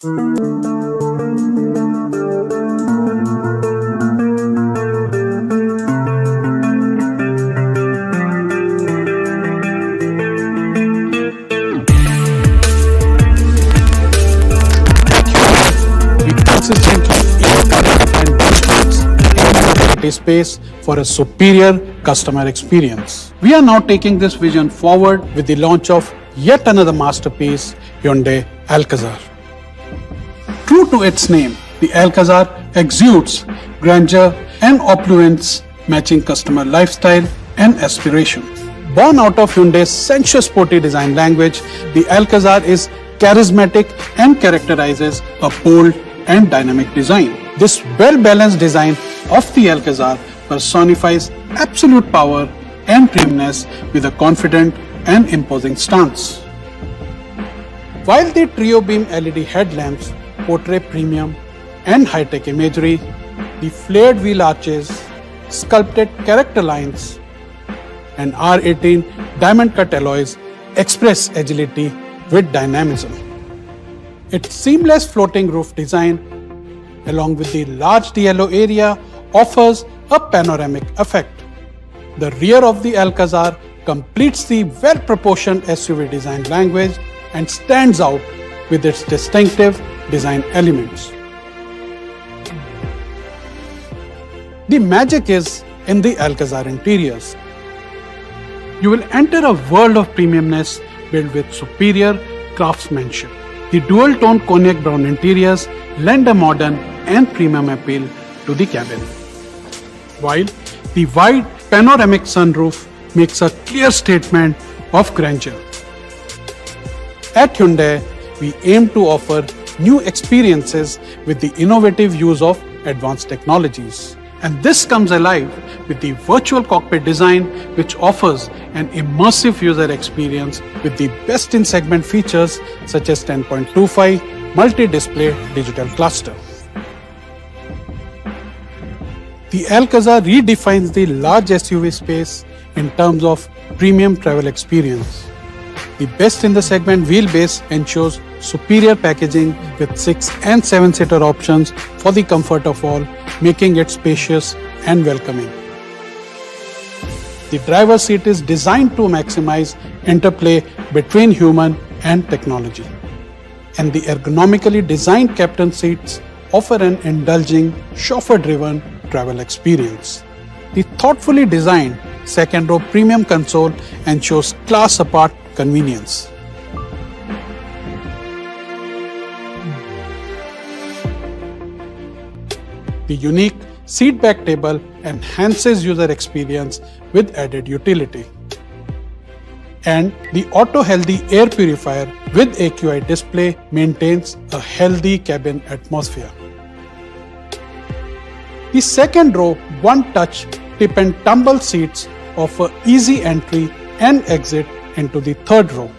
Space for a superior customer experience. We are now taking this vision forward with the launch of yet another masterpiece, Hyundai Alcazar. True to its name, the Alcazar exudes grandeur and opulence, matching customer lifestyle and aspiration. Born out of Hyundai's sensuous sporty design language, the Alcazar is charismatic and characterizes a bold and dynamic design. This well-balanced design of the Alcazar personifies absolute power and premiumness with a confident and imposing stance. While the trio beam LED headlamps portray premium and high-tech imagery, the flared wheel arches, sculpted character lines, and R18 diamond-cut alloys express agility with dynamism. Its seamless floating roof design, along with the large DLO area, offers a panoramic effect. The rear of the Alcazar completes the well-proportioned SUV design language and stands out with its distinctive design elements. The magic is in the Alcazar interiors. You will enter a world of premiumness built with superior craftsmanship. The dual-tone cognac brown interiors lend a modern and premium appeal to the cabin, while the wide panoramic sunroof makes a clear statement of grandeur. At Hyundai, we aim to offer new experiences with the innovative use of advanced technologies. And this comes alive with the virtual cockpit design, which offers an immersive user experience with the best-in-segment features such as 10.25 multi-display digital cluster. The Alcazar redefines the large SUV space in terms of premium travel experience. The best-in-the-segment wheelbase ensures superior packaging with 6 and 7-seater options for the comfort of all, making it spacious and welcoming. The driver's seat is designed to maximize interplay between human and technology. And the ergonomically designed captain seats offer an indulging, chauffeur-driven travel experience. The thoughtfully designed second-row premium console ensures class-apart convenience. The unique seat-back table enhances user experience with added utility. And the auto-healthy air purifier with AQI display maintains a healthy cabin atmosphere. The second-row one-touch tip and tumble seats offer easy entry and exit into the third row.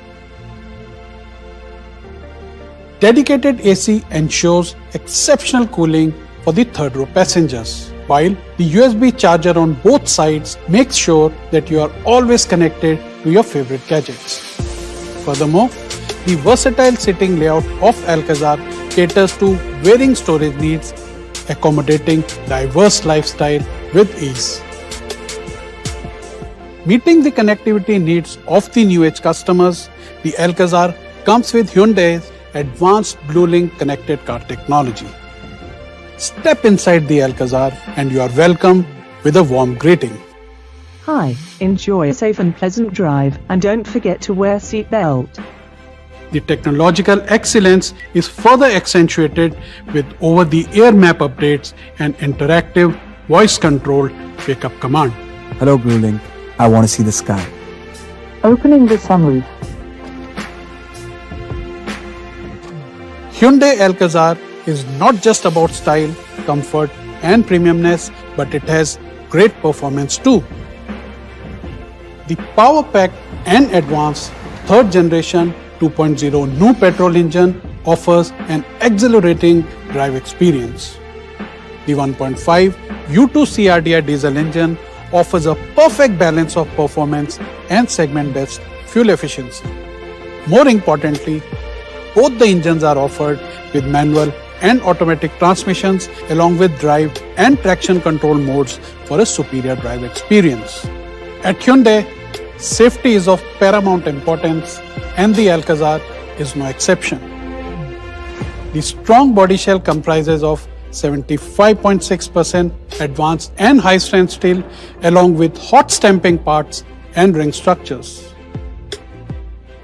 Dedicated AC ensures exceptional cooling for the third row passengers, while the USB charger on both sides makes sure that you are always connected to your favorite gadgets. Furthermore, the versatile seating layout of Alcazar caters to varying storage needs, accommodating diverse lifestyle with ease. Meeting the connectivity needs of the new age customers, the Alcazar comes with Hyundai's advanced BlueLink connected car technology. Step inside the Alcazar and you are welcomed with a warm greeting. Hi, enjoy a safe and pleasant drive and don't forget to wear seatbelt. The technological excellence is further accentuated with over-the-air map updates and interactive voice-controlled wake-up command. Hello BlueLink, I want to see the sky. Opening the sunroof. Hyundai Alcazar is not just about style, comfort and premiumness, but it has great performance too. The power-packed and advanced third generation 2.0 new petrol engine offers an exhilarating drive experience. The 1.5 V2 CRDI diesel engine offers a perfect balance of performance and segment-best fuel efficiency. More importantly, both the engines are offered with manual and automatic transmissions along with drive and traction control modes for a superior drive experience. At Hyundai, safety is of paramount importance and the Alcazar is no exception. The strong body shell comprises of 75.6% advanced and high-strength steel along with hot stamping parts and ring structures.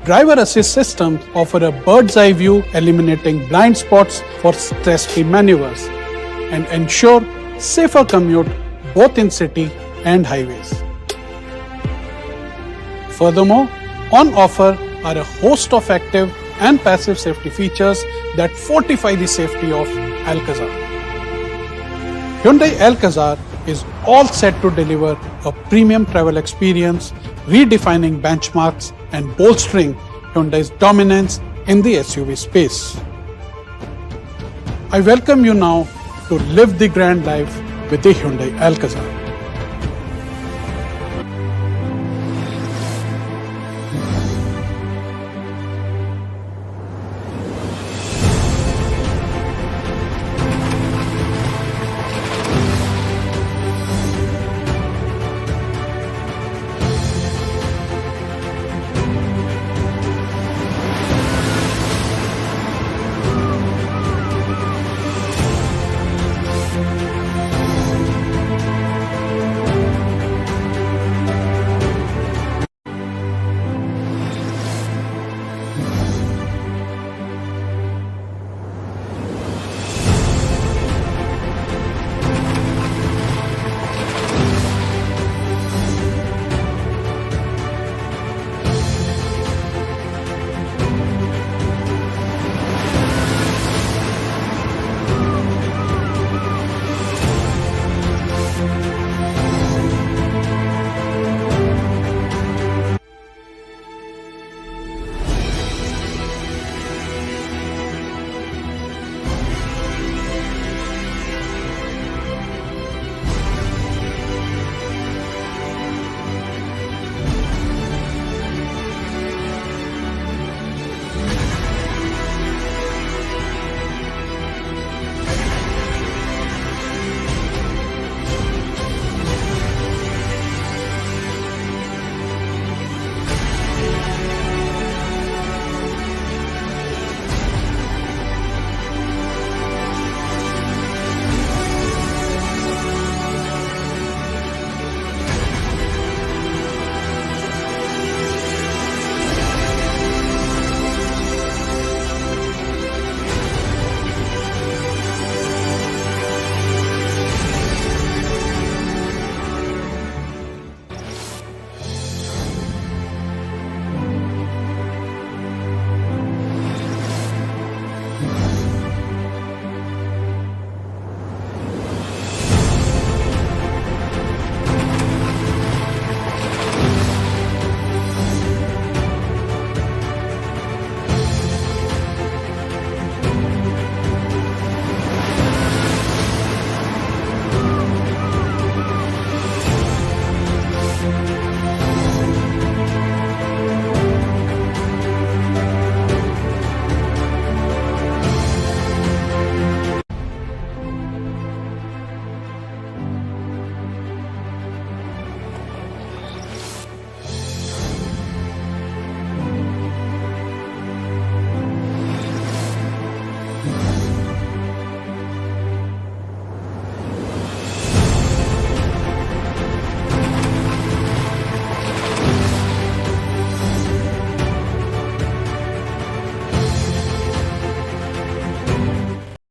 Driver assist systems offer a bird's eye view, eliminating blind spots for stress-free maneuvers and ensure safer commute both in city and highways. Furthermore, on offer are a host of active and passive safety features that fortify the safety of Alcazar. Hyundai Alcazar is all set to deliver a premium travel experience, redefining benchmarks and bolstering Hyundai's dominance in the SUV space. I welcome you now to live the grand life with the Hyundai Alcazar.